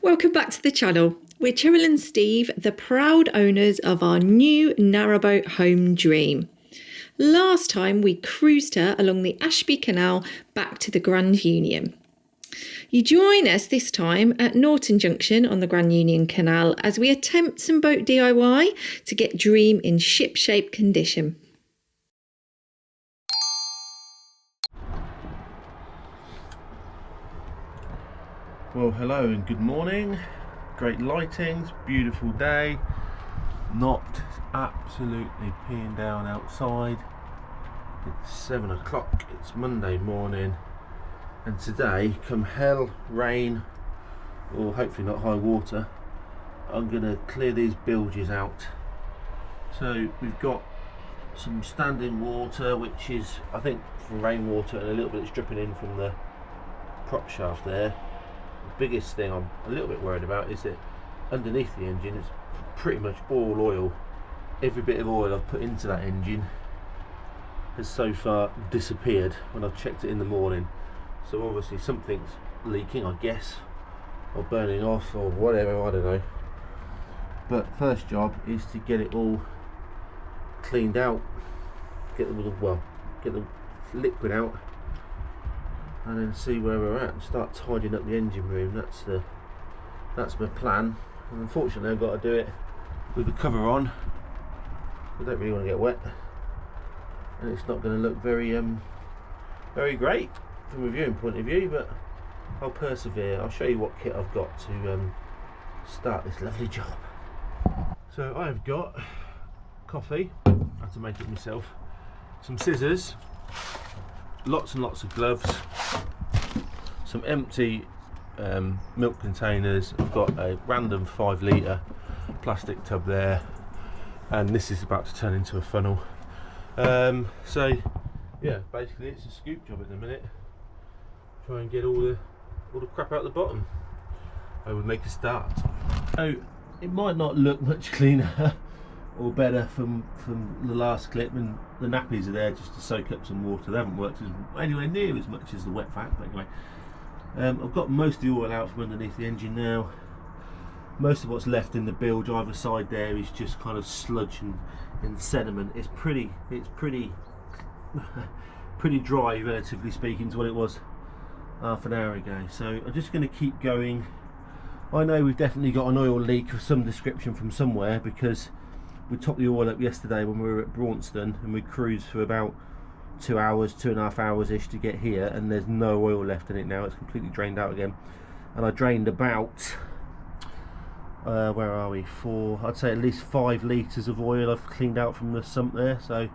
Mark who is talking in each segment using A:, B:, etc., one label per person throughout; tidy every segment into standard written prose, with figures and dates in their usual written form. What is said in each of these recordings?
A: Welcome back to the channel. We're Cheryl and Steve, the proud owners of our new narrowboat home dream. Last time we cruised her along the Ashby Canal back to the Grand Union. You join us this time at Norton Junction on the Grand Union Canal as we attempt some boat DIY to get Dream in ship-shape condition.
B: Well, hello and good morning. Great lightings, beautiful day. Not absolutely peeing down outside. It's 7 o'clock, it's Monday morning, and today, come hell, rain, or hopefully not high water, I'm going to clear these bilges out. So we've got some standing water, which is, I think, for rainwater, and a little bit that's dripping in from the prop shaft there. The biggest thing I'm a little bit worried about is that underneath the engine it's pretty much all oil. Every bit of oil I've put into that engine has so far disappeared when I've checked it in the morning. So obviously something's leaking, I guess, or burning off or whatever, I don't know. But first job is to get it all cleaned out, get the liquid out, and then see where we're at and start tidying up the engine room. That's my plan. And unfortunately I've got to do it with the cover on. I don't really want to get wet, and it's not going to look very great from a viewing point of view, but I'll persevere. I'll show you what kit I've got to start this lovely job. So I've got coffee, I have to make it myself, some scissors, lots and lots of gloves, some empty milk containers. I've got a random 5 litre plastic tub there, and this is about to turn into a funnel. So yeah, basically it's a scoop job at the minute. Try and get all the crap out the bottom. I would make a start. So it might not look much cleaner or better from the last clip, and the nappies are there just to soak up some water. They haven't worked anywhere near as much as the wet vac, but anyway. I've got most of the oil out from underneath the engine now. Most of what's left in the bilge either side there is just kind of sludge and sediment. It's pretty pretty dry, relatively speaking, to what it was half an hour ago. So I'm just going to keep going. I know we've definitely got an oil leak of some description from somewhere, because we topped the oil up yesterday when we were at Braunston, and we cruised for about 2 hours, 2.5 hours ish to get here, and there's no oil left in it now. It's completely drained out again. And I drained about where are we, I'd say at least 5 litres of oil I've cleaned out from the sump there. So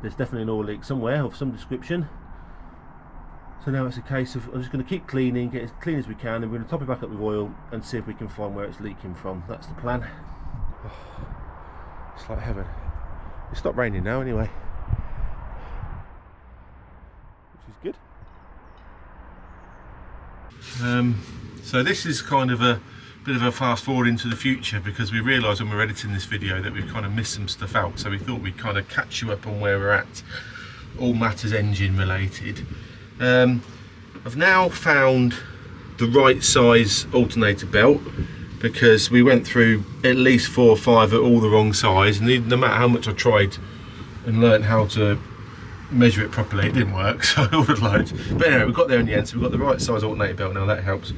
B: there's definitely an oil leak somewhere of some description. So now it's a case of I'm just going to keep cleaning, get as clean as we can, and we're going to top it back up with oil and see if we can find where it's leaking from. That's the plan. It's like heaven. It's stopped raining now anyway, which is good. So this is kind of a bit of a fast forward into the future, because we realised when we were editing this video that we've kind of missed some stuff out, so we thought we'd kind of catch you up on where we're at, all matters engine related. I've now found the right size alternator belt, because we went through at least 4 or 5 at all the wrong size, and no matter how much I tried and learned how to measure it properly, it didn't work, so I ordered loads. But anyway, we got there in the end, so we've got the right size alternator belt now. That helps.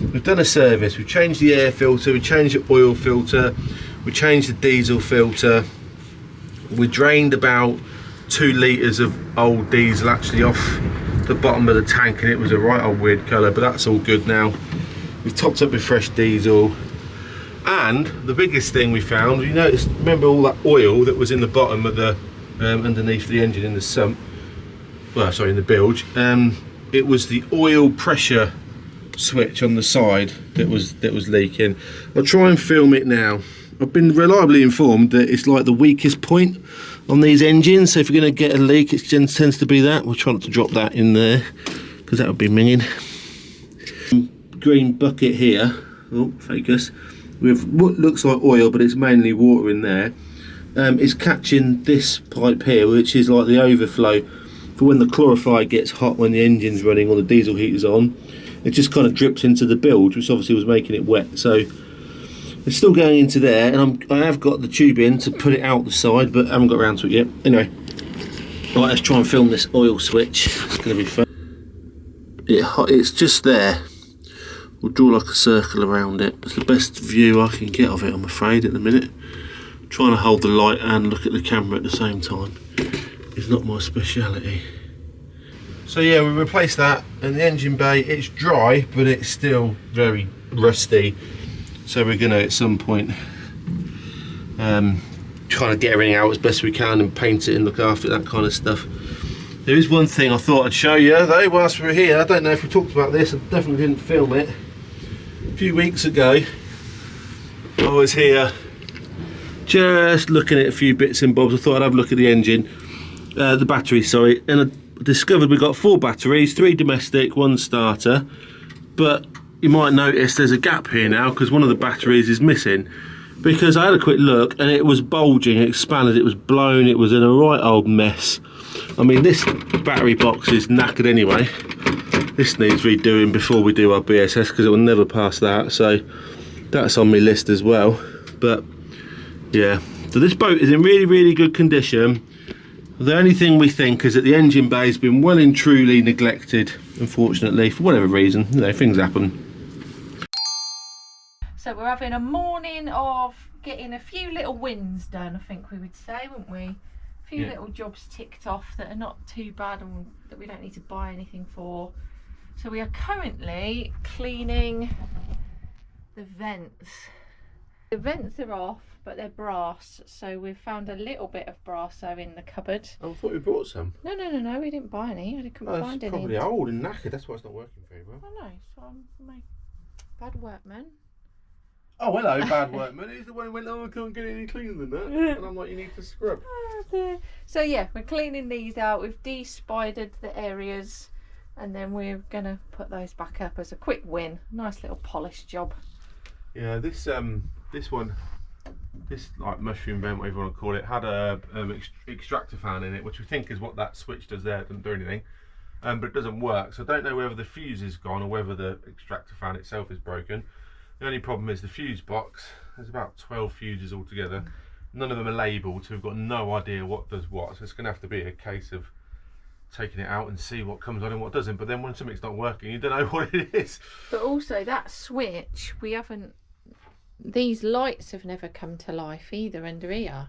B: We've done a service, we've changed the air filter, we changed the oil filter, we changed the diesel filter, we drained about 2 litres of old diesel actually off the bottom of the tank, and it was a right old weird colour, but that's all good now. We've topped up with fresh diesel, and the biggest thing we found, you noticed, remember all that oil that was in the bottom of the underneath the engine in the sump, well sorry, in the bilge, it was the oil pressure switch on the side that was leaking. I'll try and film it now. I've been reliably informed that it's like the weakest point on these engines, so if you're going to get a leak, it tends to be that. We'll try not to drop that in there, because that would be minging. Green bucket here, oh focus, with what looks like oil, but it's mainly water in there. It's catching this pipe here, which is like the overflow for when the chlorified gets hot when the engine's running or the diesel heater's on. it just kind of drips into the bilge, which obviously was making it wet. So it's still going into there, and I have got the tube in to put it out the side, but I haven't got around to it yet. Anyway, right, let's try and film this oil switch. It's going to be fun. It's just there. We'll draw like a circle around it. It's the best view I can get of it, I'm afraid, at the minute. Trying to hold the light and look at the camera at the same time is not my speciality. So yeah, we replaced that, and the engine bay, it's dry, but it's still very rusty. So we're going to, at some point, try to get everything out as best we can and paint it and look after it, that kind of stuff. There is one thing I thought I'd show you though whilst we were here. I don't know if we talked about this, I definitely didn't film it. A few weeks ago, I was here just looking at a few bits and bobs. I thought I'd have a look at the engine, the battery, sorry, and I discovered we got 4 batteries, 3 domestic, 1 starter, but you might notice there's a gap here now because one of the batteries is missing, because I had a quick look and it was bulging, it expanded, it was blown, it was in a right old mess. I mean, this battery box is knackered anyway. This needs redoing before we do our BSS because it will never pass that, so that's on my list as well. But yeah, so this boat is in really good condition. The only thing we think is that the engine bay has been well and truly neglected, unfortunately, for whatever reason. You know, things happen.
A: So we're having a morning of getting a few little wins done, I think we would say, wouldn't we? A few little jobs ticked off that are not too bad and that we don't need to buy anything for. So we are currently cleaning the vents. The vents are off, but they're brass, so we've found a little bit of brasso in the cupboard.
B: Oh, I thought we bought some.
A: No, we didn't buy any. I couldn't find any.
B: It's probably old and knackered, that's why it's not working very well.
A: I know, so I'm my bad workman.
B: Oh, hello, bad workman. He's the one who went, oh, I can't get any cleaner than that. And I'm like, you need to scrub.
A: So yeah, we're cleaning these out. We've de-spidered the areas, and then we're going to put those back up as a quick win. Nice little polish job.
B: Yeah, this one, this like mushroom vent, whatever you want to call it, had a extractor fan in it, which we think is what that switch does there. It doesn't do anything, but it doesn't work. So I don't know whether the fuse is gone or whether the extractor fan itself is broken. The only problem is the fuse box. There's about 12 fuses altogether. None of them are labelled, so we've got no idea what does what. So it's going to have to be a case of taking it out and see what comes on and what doesn't. But then when something's not working, you don't know what it is.
A: But also that switch, we haven't, these lights have never come to life either under here.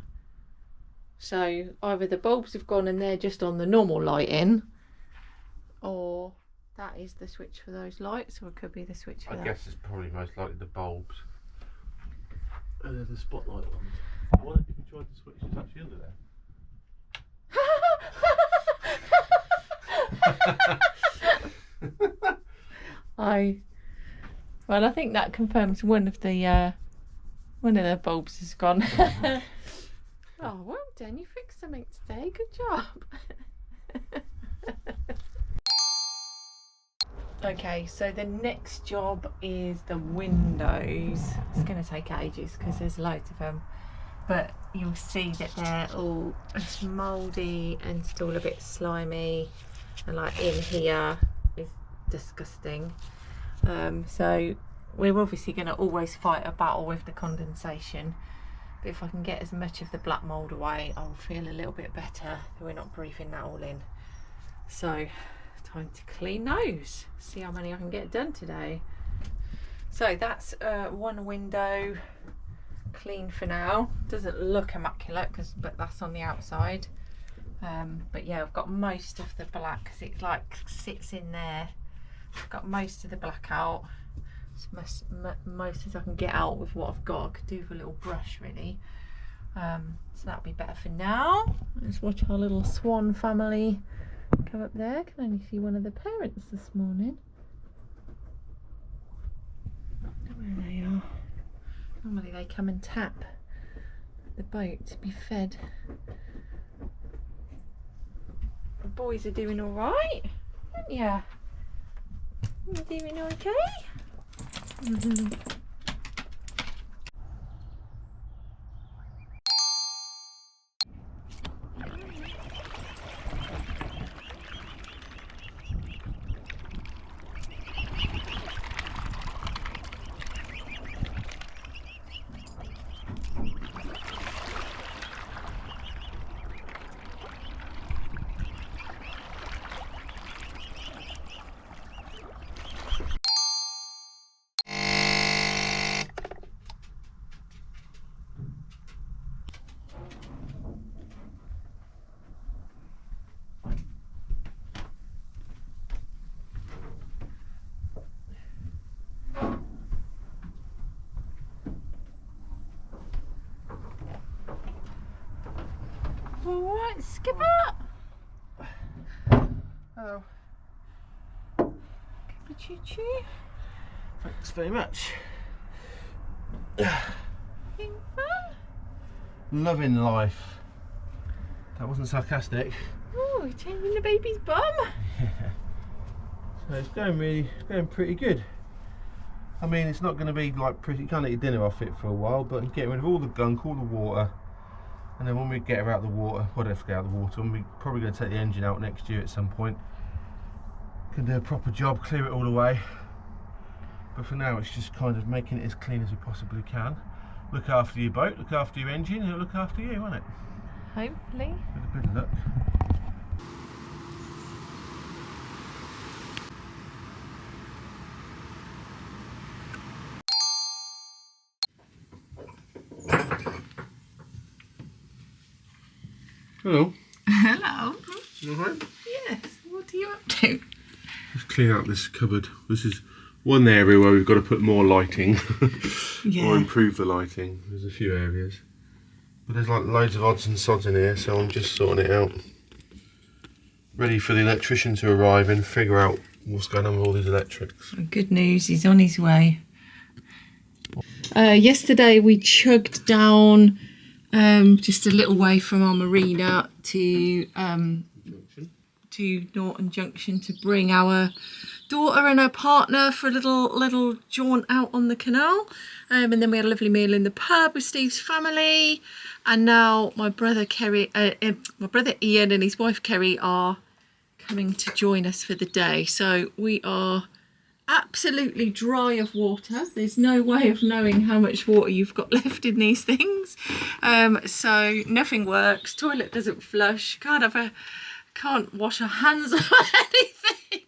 A: So either the bulbs have gone and they're just on the normal lighting, or that is the switch for those lights, or it could be the switch for that.
B: I guess it's probably most likely the bulbs. And there's the spotlight ones. I wonder if you tried the switch that's actually under there.
A: Well, I think that confirms one of the bulbs has gone. Oh, well done, you fixed something today, good job. Okay, so the next job is the windows. It's going to take ages because there's loads of them, but you'll see that they're all mouldy and still a bit slimy, and like in here is disgusting. So we're obviously going to always fight a battle with the condensation, but if I can get as much of the black mould away, I'll feel a little bit better that we're not breathing that all in. So time to clean those, see how many I can get done today. So that's one window clean for now. Doesn't look immaculate but that's on the outside. But yeah, I've got most of the black because it like sits in there. I've got most of the black out, as most as I can get out with what I've got. I could do with a little brush really. So that'll be better for now. Let's watch our little swan family come up there. I can only see one of the parents this morning. Where they are. Normally they come and tap the boat to be fed. The boys are doing all right, aren't you? You're doing okay? Right, Skipper.
B: Hello.
A: Skipper Choo Choo.
B: Thanks very much.
A: Having fun?
B: Loving life. That wasn't sarcastic.
A: Oh, you're changing the baby's bum.
B: Yeah. So it's going pretty good. I mean, it's not going to be like pretty. You can't eat your dinner off it for a while, but getting rid of all the gunk, all the water, and then when we get her out of the water, well, if we get out of the water, and we're probably going to take the engine out next year at some point. Can do a proper job, clear it all away. But for now, it's just kind of making it as clean as we possibly can. Look after your boat, look after your engine, and it'll look after you, won't it?
A: Hopefully.
B: With a bit of luck. Hello.
A: Hello.
B: You alright?
A: Yes. What are you up to?
B: Let's clean out this cupboard. This is one area where we've got to put more lighting or improve the lighting. There's a few areas. But there's like loads of odds and sods in here, so I'm just sorting it out. Ready for the electrician to arrive and figure out what's going on with all these electrics.
A: Good news, he's on his way. Yesterday we chugged down just a little way from our marina to Norton Junction to bring our daughter and her partner for a little jaunt out on the canal, and then we had a lovely meal in the pub with Steve's family, and now my brother Ian and his wife Kerry are coming to join us for the day. So we are absolutely dry of water. There's no way of knowing how much water you've got left in these things, so nothing works. Toilet doesn't flush. Can't wash our hands or anything.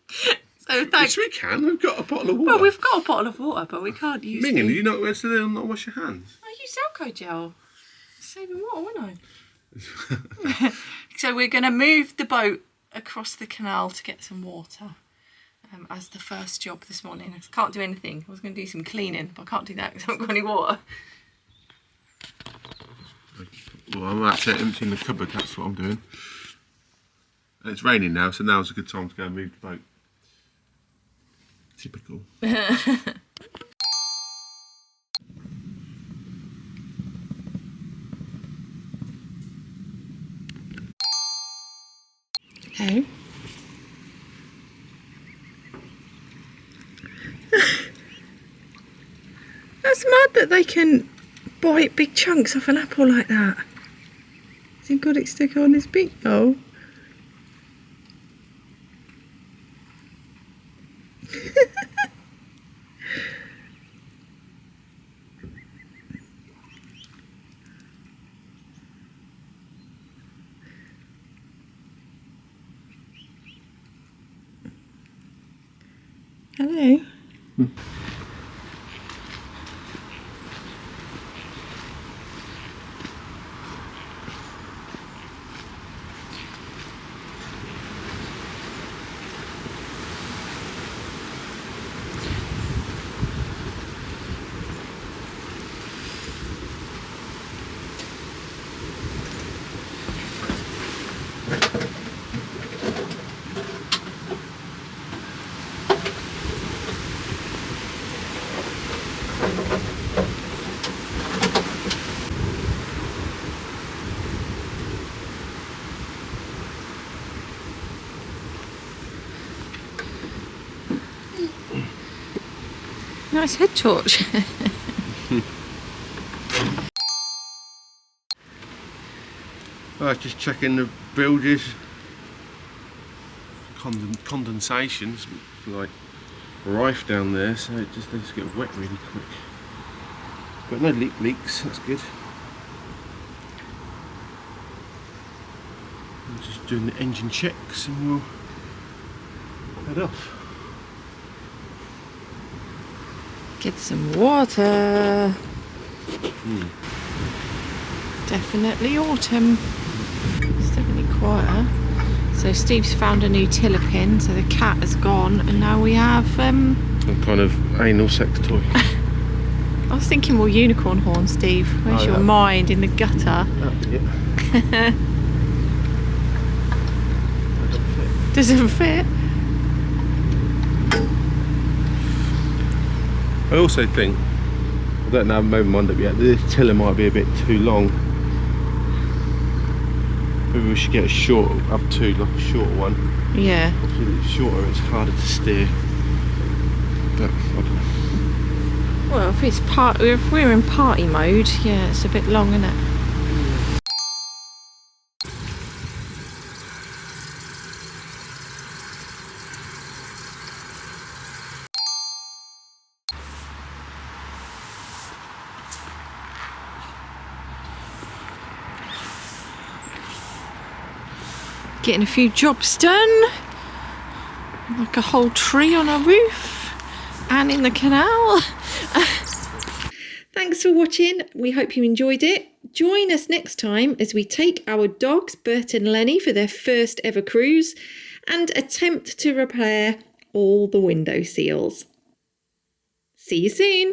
A: So thanks.
B: Yes, we can. We've got a bottle of water.
A: Well, we've got a bottle of water, but we can't use
B: Minging, you not supposed to not wash your hands?
A: I use alcohol gel. Saving water, wouldn't I? So we're going to move the boat across the canal to get some water as the first job this morning. I can't do anything. I was going to do some cleaning, but I can't do that because I haven't got any water.
B: Well, I'm actually emptying the cupboard. That's what I'm doing. And it's raining now, so now's a good time to go and move the boat. Typical.
A: Okay. That's mad that they can bite big chunks off an apple like that. Has he got it stuck on his beak though? Hello. Nice head torch.
B: I was just checking the bilges. Condensation's like rife down there, so they just get wet really quick. But no leaks, that's good. I'm just doing the engine checks and we'll head off.
A: Get some water. Definitely autumn. It's definitely quieter. So Steve's found a new tiller pin, so the cat has gone, and now we have
B: Some kind of anal sex toy.
A: I was thinking more unicorn horn, Steve. Where's your mind in the gutter?
B: Yeah.
A: Doesn't fit.
B: I also think, I don't know, I haven't wound up yet, this tiller might be a bit too long. Maybe we should get a short, up to like a short one.
A: Yeah.
B: Obviously it's shorter, it's harder to steer. But I don't know.
A: Well, if we're in party mode, yeah, it's a bit long, isn't it? Getting a few jobs done, like a whole tree on a roof and in the canal. Thanks for watching. We hope you enjoyed it. Join us next time as we take our dogs, Bert and Lenny, for their first ever cruise and attempt to repair all the window seals. See you soon.